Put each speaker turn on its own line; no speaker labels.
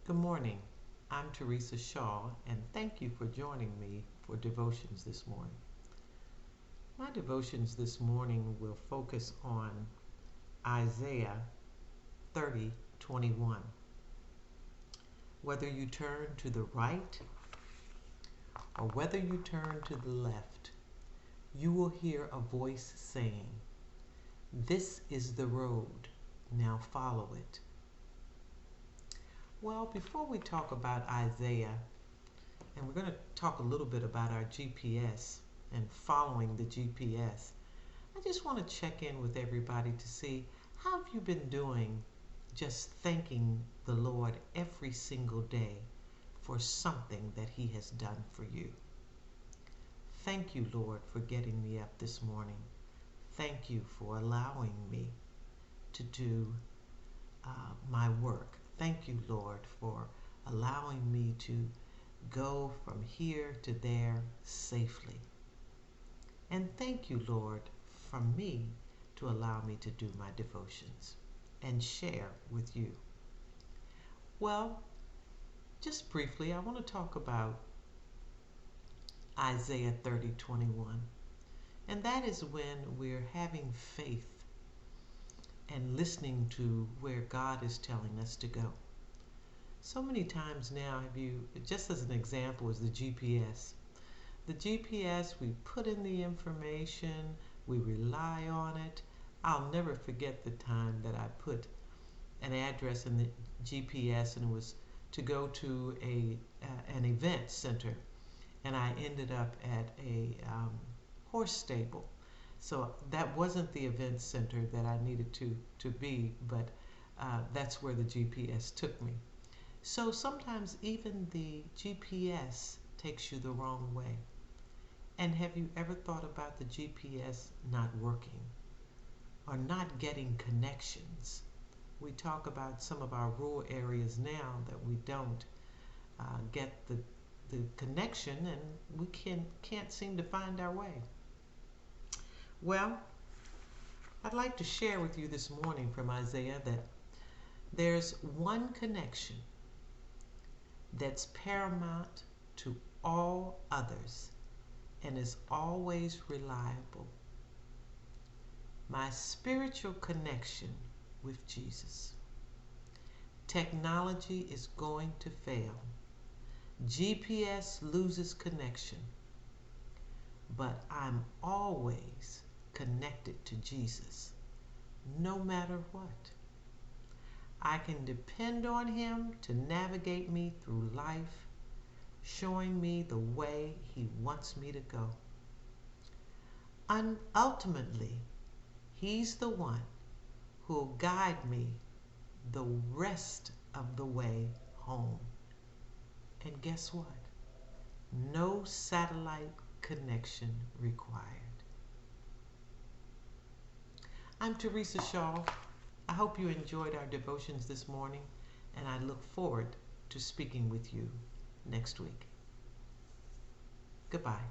Good morning. I'm Theresa Shaw, and thank you for joining me for devotions this morning. My devotions this morning will focus on Isaiah 30:21. Whether you turn to the right or whether you turn to the left, you will hear a voice saying, "This is the road, now follow it." Well, before we talk about Isaiah, and we're going to talk a little bit about our GPS and following the GPS, I just want to check in with everybody to see how have you been doing just thanking the Lord every single day for something that He has done for you. Thank you, Lord, for getting me up this morning. Thank you for allowing me to do my work. Thank you, Lord, for allowing me to go from here to there safely. And thank you, Lord, from me to allow me to do my devotions and share with you. Well, just briefly, I want to talk about Isaiah 30:21. And that is when we're having faith and listening to where God is telling us to go. So many times now, just as an example, is the GPS. The GPS, we put in the information, we rely on it. I'll never forget the time that I put an address in the GPS and it was to go to an event center, and I ended up at a horse stable. So that wasn't the event center that I needed to be, but that's where the GPS took me. So sometimes even the GPS takes you the wrong way. And have you ever thought about the GPS not working or not getting connections? We talk about some of our rural areas now that we don't get the connection, and we can't seem to find our way. Well, I'd like to share with you this morning from Isaiah that there's one connection that's paramount to all others and is always reliable. My spiritual connection with Jesus. Technology is going to fail. GPS loses connection, but I'm always connected to Jesus, no matter what. I can depend on Him to navigate me through life, showing me the way He wants me to go. Ultimately, He's the one who will guide me the rest of the way home. And guess what? No satellite connection required. I'm Theresa Shaw. I hope you enjoyed our devotions this morning, and I look forward to speaking with you next week. Goodbye.